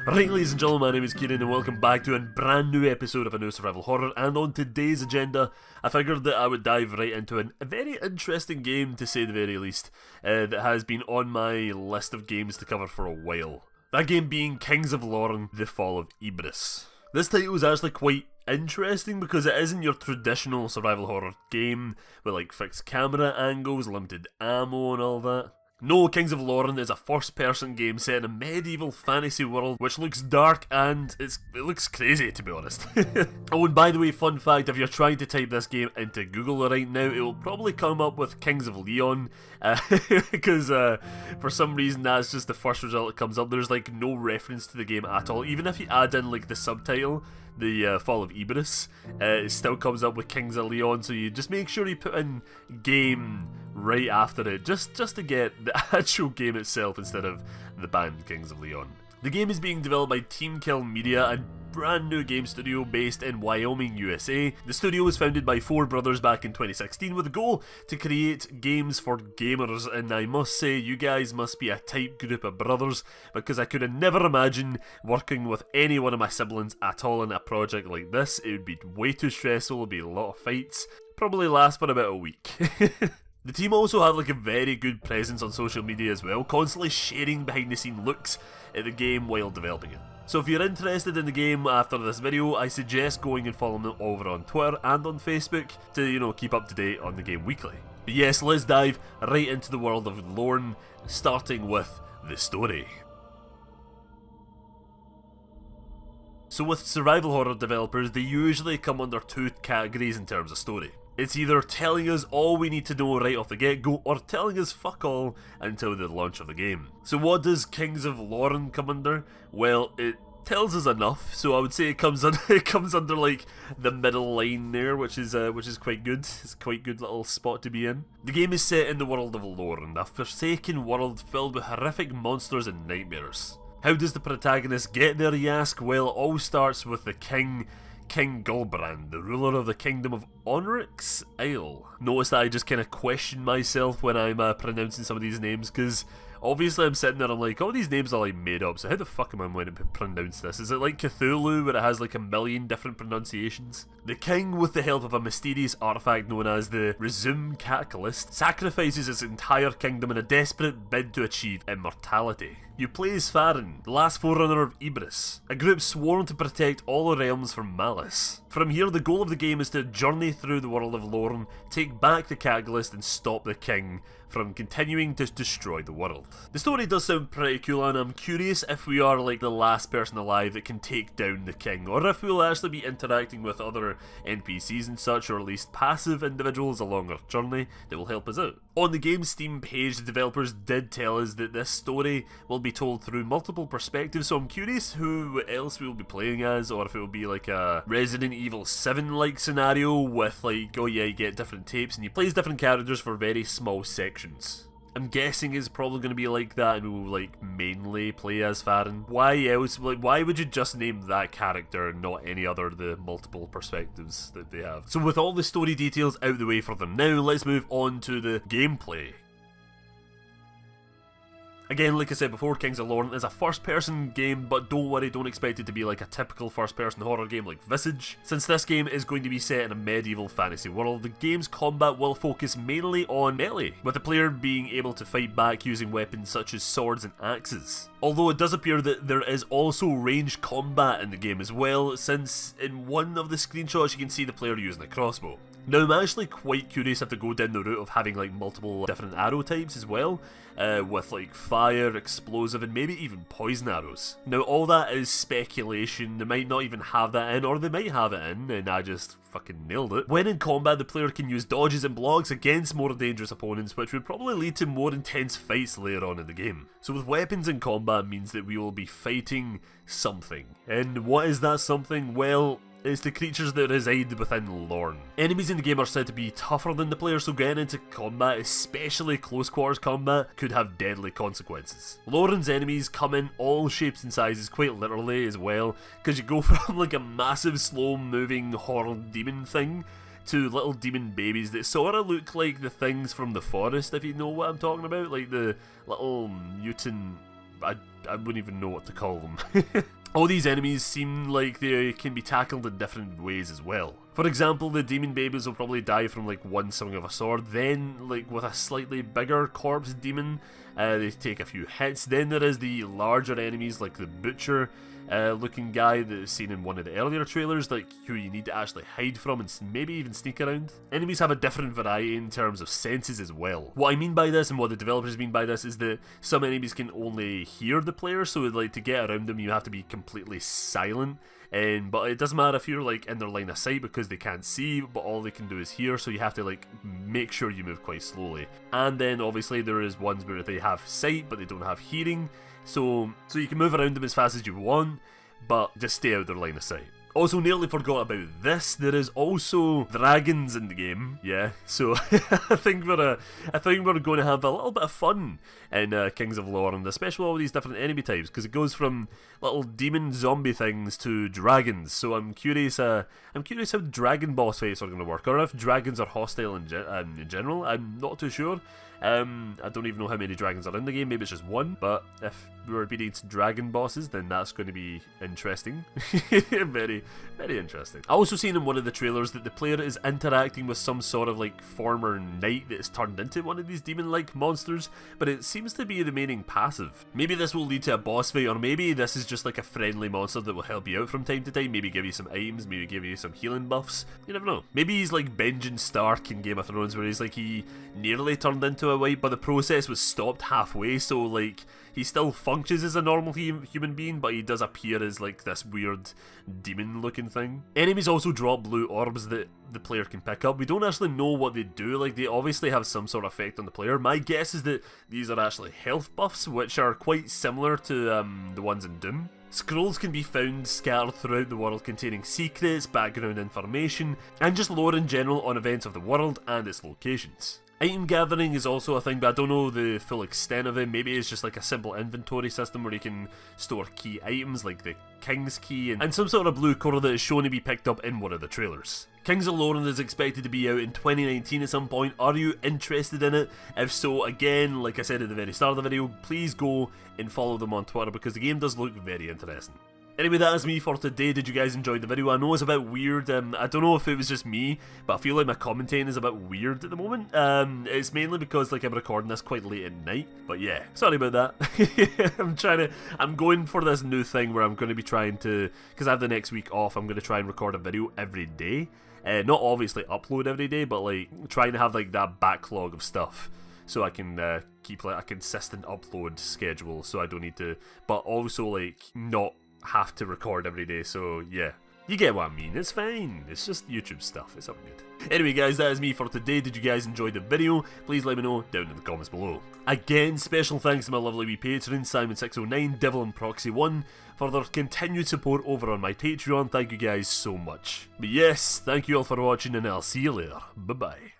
Right, ladies and gentlemen, my name is Kieran and welcome back to a brand new episode of a new survival horror. And on today's agenda, I figured that I would dive right into a very interesting game, to say the very least, that has been on my list of games to cover for a while. That game being Kings of Lorn, the Fall of Ebris. This title is actually quite interesting because it isn't your traditional survival horror game with like fixed camera angles, limited ammo and all that. No, Kings of Lorn is a first-person game set in a medieval fantasy world which looks dark and it looks crazy, to be honest. Oh, and by the way, fun fact, if you're trying to type this game into Google right now, it will probably come up with Kings of Leon, because for some reason that's just the first result that comes up. There's like no reference to the game at all. Even if you add in like the subtitle, the Fall of Ebris, it still comes up with Kings of Leon, so you just make sure you put in game right after it, just to get the actual game itself instead of the band Kings of Leon. The game is being developed by Team Kill Media, a brand new game studio based in Wyoming, USA. The studio was founded by four brothers back in 2016 with a goal to create games for gamers, and I must say, you guys must be a tight group of brothers, because I could have never imagined working with any one of my siblings at all in a project like this. It would be way too stressful, it would be a lot of fights, probably last for about a week. The team also have like a very good presence on social media as well, constantly sharing behind the scene looks at the game while developing it. So if you're interested in the game after this video, I suggest going and following them over on Twitter and on Facebook to, you know, keep up to date on the game weekly. But yes, let's dive right into the world of Lorn, starting with the story. So with survival horror developers, they usually come under two categories in terms of story. It's either telling us all we need to know right off the get-go, or telling us fuck all until the launch of the game. So what does Kings of Lorn come under? Well, it tells us enough, so I would say it comes under like the middle line there, which is quite good. It's a quite good little spot to be in. The game is set in the world of Lorn, a forsaken world filled with horrific monsters and nightmares. How does the protagonist get there, you ask? Well, it all starts with the King Gulbrand, the ruler of the kingdom of Onrix Isle. Notice that I just kind of question myself when I'm pronouncing some of these names, because obviously I'm sitting there, I'm like, all these names are like made up, so how the fuck am I going to pronounce this? Is it like Cthulhu, where it has like a million different pronunciations? The king, with the help of a mysterious artifact known as the Resume Catalyst, sacrifices his entire kingdom in a desperate bid to achieve immortality. You play as Farron, the last forerunner of Ebris, a group sworn to protect all realms from malice. From here, the goal of the game is to journey through the world of Lorn, take back the catalyst and stop the king from continuing to destroy the world. The story does sound pretty cool, and I'm curious if we are like the last person alive that can take down the king, or if we'll actually be interacting with other NPCs and such, or at least passive individuals along our journey that will help us out. On the game's Steam page, the developers did tell us that this story will be told through multiple perspectives, so I'm curious who else we'll be playing as, or if it will be like a Resident Evil 7 like scenario with like, oh yeah, you get different tapes and you play as different characters for very small sections. I'm guessing it's probably going to be like that, and we'll like mainly play as Farron. Why else? Like, why would you just name that character and not any other of the multiple perspectives that they have? So with all the story details out the way for them now, let's move on to the gameplay. Again, like I said before, Kings of Lorn is a first-person game, but don't worry, don't expect it to be like a typical first-person horror game like Visage. Since this game is going to be set in a medieval fantasy world, the game's combat will focus mainly on melee, with the player being able to fight back using weapons such as swords and axes. Although it does appear that there is also ranged combat in the game as well, since in one of the screenshots you can see the player using a crossbow. Now, I'm actually quite curious if to go down the route of having like multiple different arrow types as well, with like fire, explosive, and maybe even poison arrows. Now, all that is speculation. They might not even have that in, or they might have it in, and I just fucking nailed it. When in combat, the player can use dodges and blocks against more dangerous opponents, which would probably lead to more intense fights later on in the game. So with weapons in combat means that we will be fighting something. And what is that something? Well, it's the creatures that reside within Lorn. Enemies in the game are said to be tougher than the player, so getting into combat, especially close quarters combat, could have deadly consequences. Lorn's enemies come in all shapes and sizes, quite literally as well, because you go from like a massive slow moving horror demon thing to little demon babies that sort of look like the things from the forest, if you know what I'm talking about, like the little mutant, I wouldn't even know what to call them. All these enemies seem like they can be tackled in different ways as well. For example, the demon babies will probably die from like one swing of a sword, then like with a slightly bigger corpse demon, they take a few hits. Then there is the larger enemies like the butcher looking guy that's seen in one of the earlier trailers, like who you need to actually hide from and maybe even sneak around. Enemies have a different variety in terms of senses as well. What I mean by this and what the developers mean by this is that some enemies can only hear the player, so like to get around them you have to be completely silent. But it doesn't matter if you're like in their line of sight because they can't see, but all they can do is hear, so you have to like make sure you move quite slowly. And then obviously there is ones where they have sight but they don't have hearing, so you can move around them as fast as you want, but just stay out their line of sight. Also, nearly forgot about this, there is also dragons in the game, yeah, so I think we're going to have a little bit of fun in Kings of Lorn, especially all these different enemy types, because it goes from little demon zombie things to dragons, so I'm curious how dragon boss fights are going to work, or if dragons are hostile in general. I'm not too sure. I don't even know how many dragons are in the game, maybe it's just one, but if we're beating dragon bosses, then that's going to be interesting. Very, very interesting. I also seen in one of the trailers that the player is interacting with some sort of like former knight that is turned into one of these demon-like monsters, but it seems to be remaining passive. Maybe this will lead to a boss fight, or maybe this is just like a friendly monster that will help you out from time to time, maybe give you some items, maybe give you some healing buffs, you never know. Maybe he's like Benjen Stark in Game of Thrones, where he's like, he nearly turned into a wight, but the process was stopped halfway, so like he still functions as a normal human being, but he does appear as like this weird demon looking thing. Enemies also drop blue orbs that the player can pick up. We don't actually know what they do, like they obviously have some sort of effect on the player. My guess is that these are actually health buffs, which are quite similar to the ones in Doom. Scrolls can be found scattered throughout the world containing secrets, background information, and just lore in general on events of the world and its locations. Item gathering is also a thing, but I don't know the full extent of it. Maybe it's just like a simple inventory system where you can store key items like the King's Key and some sort of blue core that is shown to be picked up in one of the trailers. Kings of Lorn is expected to be out in 2019 at some point. Are you interested in it? If so, again, like I said at the very start of the video, please go and follow them on Twitter because the game does look very interesting. Anyway, that is me for today. Did you guys enjoy the video? I know it's a bit weird. I don't know if it was just me, but I feel like my commentating is a bit weird at the moment. It's mainly because like I'm recording this quite late at night. But yeah, sorry about that. I'm going for this new thing where I'm going to be trying to, because I have the next week off, I'm going to try and record a video every day. Not obviously upload every day, but like trying to have like that backlog of stuff, so I can keep like a consistent upload schedule. So I don't need to, but also like not have to record every day, so yeah. You get what I mean, it's fine, it's just YouTube stuff, it's all good. Anyway guys, that is me for today. Did you guys enjoy the video? Please let me know down in the comments below. Again, special thanks to my lovely wee patrons, Simon609, Devil and Proxy1, for their continued support over on my Patreon. Thank you guys so much. But yes, thank you all for watching and I'll see you later. Bye bye.